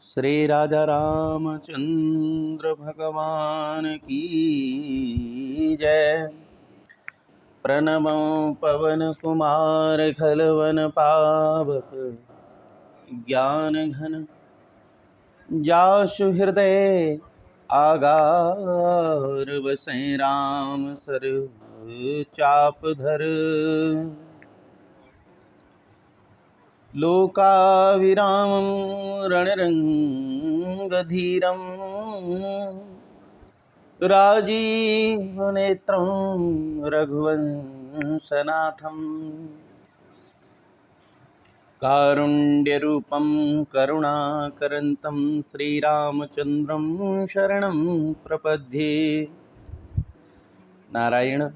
श्री राजा रामचंद्र भगवान की जय। प्रणमो पवन कुमार खलवन पावक ज्ञान घन जासु हृदय आगार बसै राम सर चाप धर। लोकाविरामं रणरंगधीरं राजीवनेत्रं रघुवंशनाथं कारुण्यरूपं करुणाकरन्तं श्रीरामचन्द्रं शरणं प्रपद्ये। नारायण।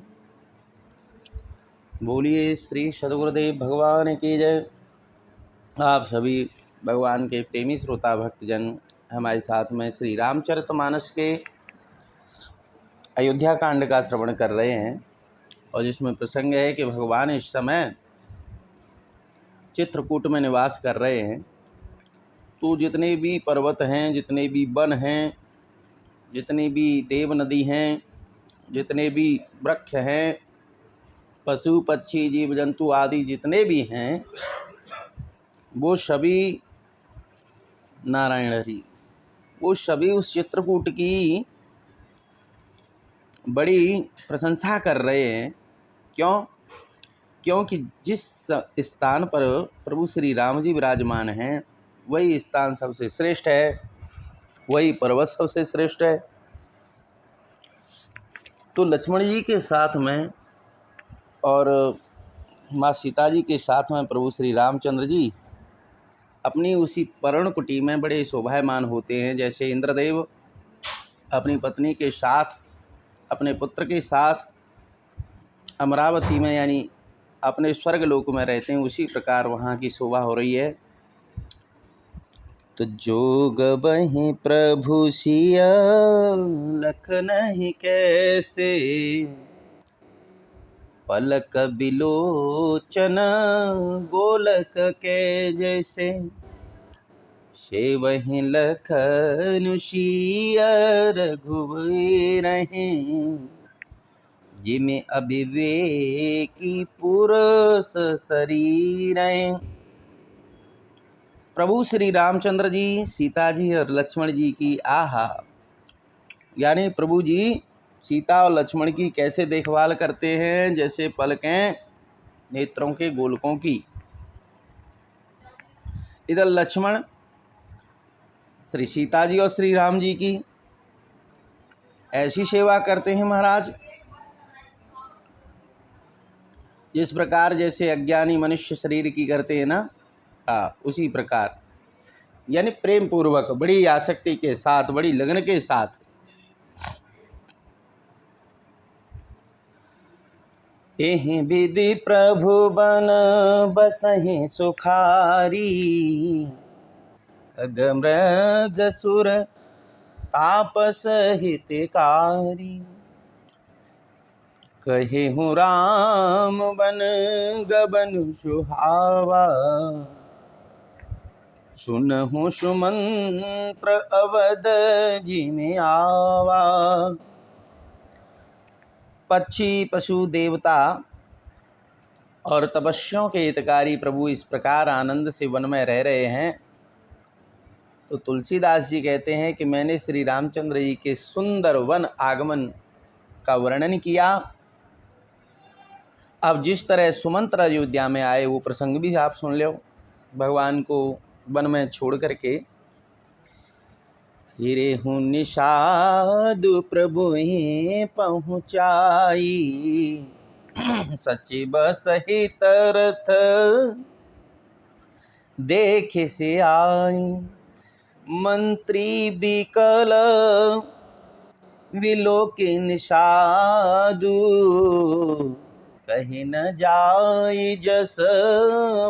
बोलिए श्री सद्गुरुदेव भगवान की जय। आप सभी भगवान के प्रेमी श्रोता भक्तजन हमारे साथ में श्री रामचरितमानस के अयोध्या कांड का श्रवण कर रहे हैं, और जिसमें प्रसंग है कि भगवान इस समय चित्रकूट में निवास कर रहे हैं। तो जितने भी पर्वत हैं, जितने भी वन हैं, जितनी भी देव नदी हैं, जितने भी वृक्ष हैं, पशु पक्षी जीव जंतु आदि जितने भी हैं, वो सभी नारायण हरि, वो सभी उस चित्रकूट की बड़ी प्रशंसा कर रहे हैं। क्यों? क्योंकि जिस स्थान पर प्रभु श्री राम जी विराजमान हैं, वही स्थान सबसे श्रेष्ठ है, वही पर्वत सबसे श्रेष्ठ है। तो लक्ष्मण जी के साथ में और माँ सीता जी के साथ में प्रभु श्री रामचंद्र जी अपनी उसी पर्ण कुटी में बड़े शोभायमान होते हैं। जैसे इंद्रदेव अपनी पत्नी के साथ, अपने पुत्र के साथ अमरावती में यानी अपने स्वर्ग लोक में रहते हैं, उसी प्रकार वहाँ की शोभा हो रही है। तो जोग बहि प्रभु सिया लख नहीं कैसे, पलक बिलोचन गोलक के जैसे, सेवहि लखन सिया रघुवीर हैं, जिमे अविवेकी पुरुष शरीर हैं। प्रभु श्री रामचंद्र जी, सीता जी और लक्ष्मण जी की आहा, यानी प्रभु जी सीता और लक्ष्मण की कैसे देखभाल करते हैं, जैसे पलकें नेत्रों के गोलकों की। इधर लक्ष्मण श्री सीता जी और श्री राम जी की ऐसी सेवा करते हैं महाराज, जिस प्रकार जैसे अज्ञानी मनुष्य शरीर की करते हैं ना, उसी प्रकार, यानी प्रेम पूर्वक, बड़ी आसक्ति के साथ, बड़ी लगन के साथ। एहि विधि प्रभु बन बसहि सुखारी, खग मृग सुर तापस हितकारी, कहिहु राम बन गबन सुहावा, सुनहु सुमंत्र अवध जिमि आवा। पक्षी पशु देवता और तपस्वियों के हितकारी प्रभु इस प्रकार आनंद से वन में रह रहे हैं। तो तुलसीदास जी कहते हैं कि मैंने श्री रामचंद्र जी के सुंदर वन आगमन का वर्णन किया। अब जिस तरह सुमंत्र अयोध्या में आए, वो प्रसंग भी आप सुन लो। भगवान को वन में छोड़ करके हिरे हूँ निषादु प्रभु ही पहुँचाई, सचिव सहित रथ देखे से आई, मंत्री बिकल विलोके निषादु, कहीं न जाई जस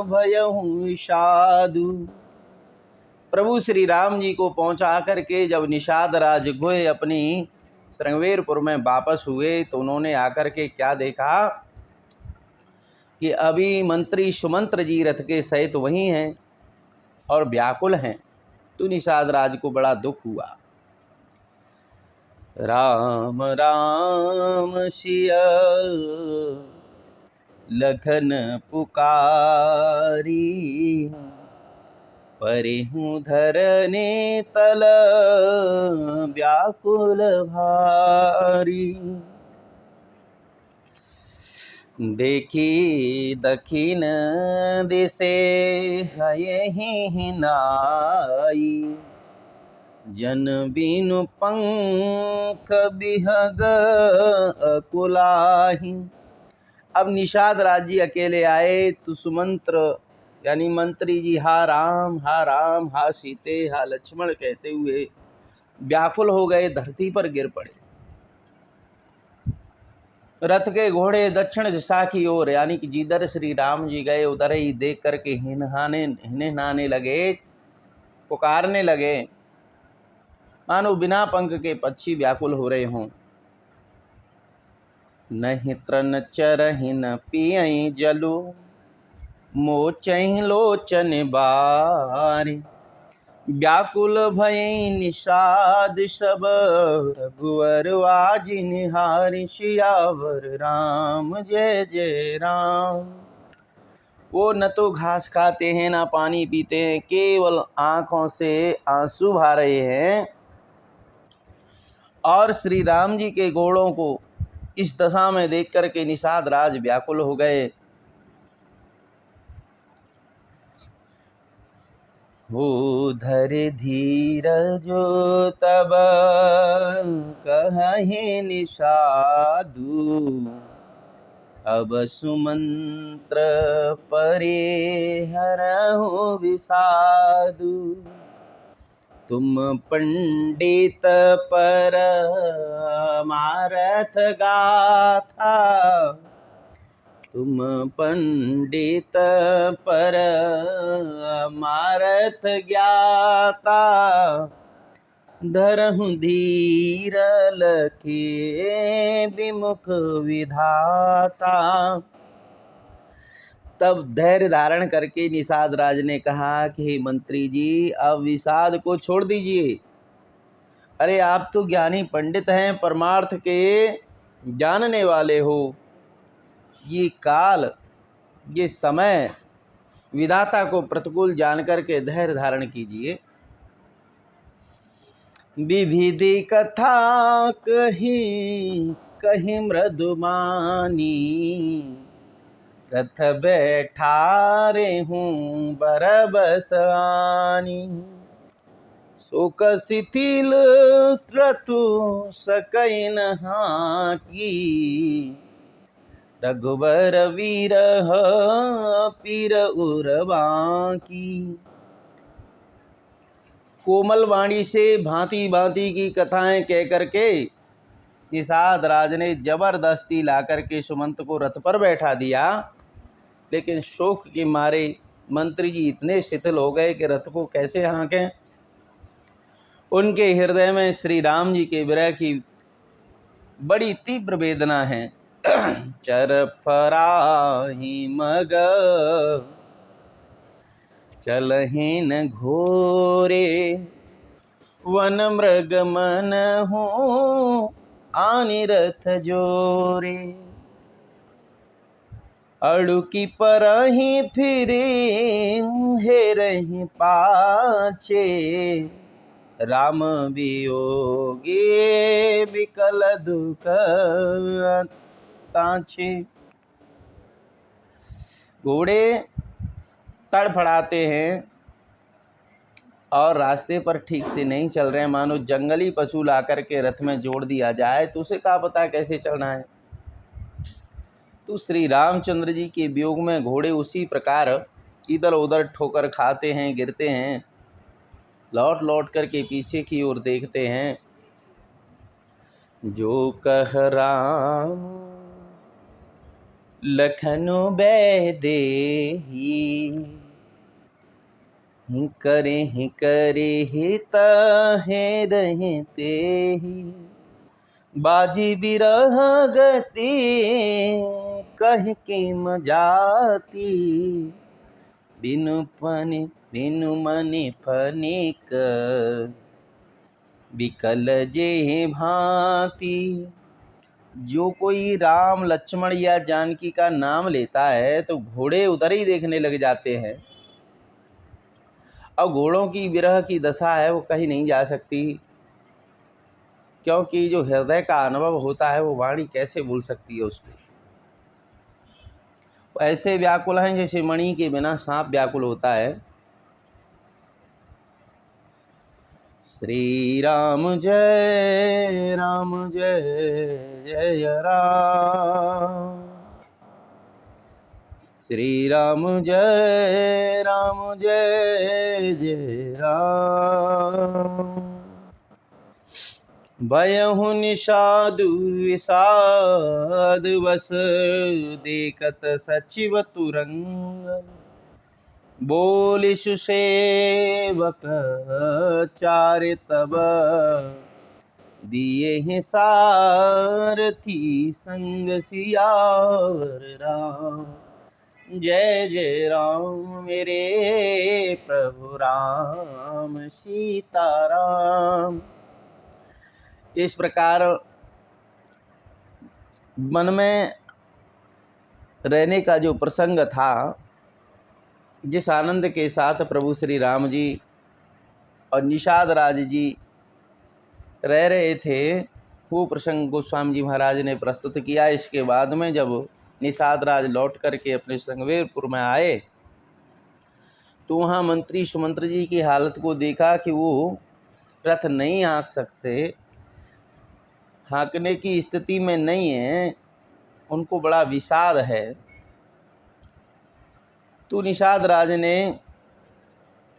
भयहु साधु। प्रभु श्री राम जी को पहुंचा करके जब निषाद राज गोए अपनी श्रृंगवेरपुर में वापस हुए, तो उन्होंने आकर के क्या देखा कि अभी मंत्री सुमंत्र जी रथ के सहित वहीं हैं और व्याकुल हैं। तो निषाद राज को बड़ा दुख हुआ। राम राम सिया लखन पुकारी, परिहूँ धरने तल व्याकुल भारी। देखी दखिन दिसे हयहि नाई, जन बिनु पंख बिहग अकुलाहि। अब निषाद राज जी अकेले आए तो सुमंत्र यानी मंत्री जी हा राम हा सीते हा लक्ष्मण कहते हुए व्याकुल हो गए, धरती पर गिर पड़े। रथ के घोड़े दक्षिण दिशा की ओर यानी कि जिधर श्री राम जी गए उधर ही देख करके हिनहाने लगे, पुकारने लगे, मानो बिना पंख के पक्षी व्याकुल हो रहे हों। नहीं तृण चरहि न पियई जलु, मोचहि लोचन बारि। व्याकुल भयई निषाद सब, रघुवर आजि निहारि। सियावर राम जय जय राम। वो न तो घास खाते हैं ना पानी पीते हैं, केवल आँखों से आंसू बहा रहे हैं। और श्री राम जी के घोड़ों को इस दशा में देख करके निषाद राज व्याकुल हो गए। हो धर धीर जो तब कहि निषादु, अब सुमंत्र परे हरहु विषादु। तुम पंडित पर मारथ गाथा, तुम पंडित पर मारथ ज्ञाता। धरहु धीर लखे विमुख विधाता। तब धैर्य धारण करके निषाद राज ने कहा कि मंत्री जी अब विषाद को छोड़ दीजिए। अरे आप तो ज्ञानी पंडित हैं, परमार्थ के जानने वाले हो। ये काल, ये समय विधाता को प्रतिकूल जान करके धैर्य धारण कीजिए। विविधि कथा कही कही मृदुमानी, रथ बैठारे हूँ बरबस आनी। शोक शिथिल क्रतु सकई न हाकी, रघुबर वीरह पीर उरबाकी। कोमल वाणी से भांति भांति की कथाएं कह करके निषाद राज ने जबरदस्ती ला करके सुमंत को रथ पर बैठा दिया। लेकिन शोक के मारे मंत्री जी इतने शिथिल हो गए कि रथ को कैसे हाँकें। उनके हृदय में श्री राम जी के विरह की बड़ी तीव्र वेदना है। चरफराही मग चलहि न घोरे, वन मृग मन हो आनि रथ जोरे। अड़ुकी परहि फिरे हेरहि पाछे, राम वियोगे विकल दुख ताछे। घोड़े तड़फड़ाते हैं और रास्ते पर ठीक से नहीं चल रहे हैं, मानो जंगली पशु ला करके रथ में जोड़ दिया जाए तो उसे क्या पता कैसे चलना है। तो श्री रामचंद्र जी के वियोग में घोड़े उसी प्रकार इधर उधर ठोकर खाते हैं, गिरते हैं, लौट लौट करके पीछे की ओर देखते हैं। जो कह राम लखनु बैदेही, करे हित हे रहते ही। बाजी बिरह गति कह के मजाती, बिनु पनि बिनु मनि फनिक विकल जे भांति। जो कोई राम लक्ष्मण या जानकी का नाम लेता है तो घोड़े उधर ही देखने लग जाते हैं, और घोड़ों की विरह की दशा है वो कहीं नहीं जा सकती, क्योंकि जो हृदय का अनुभव होता है वो वाणी कैसे बोल सकती है उसको। ऐसे व्याकुल हैं जैसे मणि के बिना सांप व्याकुल होता है। श्री राम जय जय राम, श्री राम जय जय राम। भयहु निषादु विषाद वस देखत सचिव तुरंग। बोलि सुसेवक चारि तब दिए हैं सारथी संग सियावर राम। जय जय राम मेरे प्रभु राम सीताराम। इस प्रकार मन में रहने का जो प्रसंग था, जिस आनंद के साथ प्रभु श्री राम जी और निषाद राज जी रह रहे थे, वो प्रसंग गोस्वामी जी महाराज ने प्रस्तुत किया। इसके बाद में जब निषाद राज लौट करके अपने श्रृंगवेरपुर में आए तो वहाँ मंत्री सुमंत्र जी की हालत को देखा कि वो रथ नहीं हाँक सकते, हाँकने की स्थिति में नहीं है, उनको बड़ा विषाद है। तो निषाद राज ने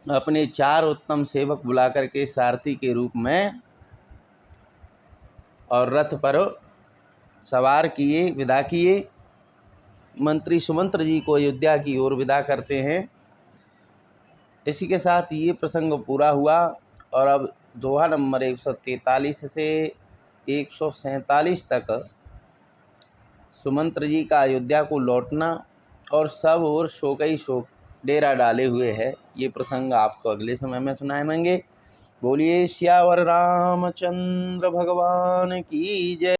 अपने 4 उत्तम सेवक बुला करके सारथी के रूप में और रथ पर सवार किए, विदा किए। मंत्री सुमंत्र जी को अयोध्या की ओर विदा करते हैं। इसी के साथ ये प्रसंग पूरा हुआ और अब दोहा नंबर 143 से 147 तक सुमंत्र जी का अयोध्या को लौटना और सब और शोक ही शोक डेरा डाले हुए है। ये प्रसंग आपको अगले समय में सुनाएंगे। बोलिए सियावर रामचंद्र भगवान की जय।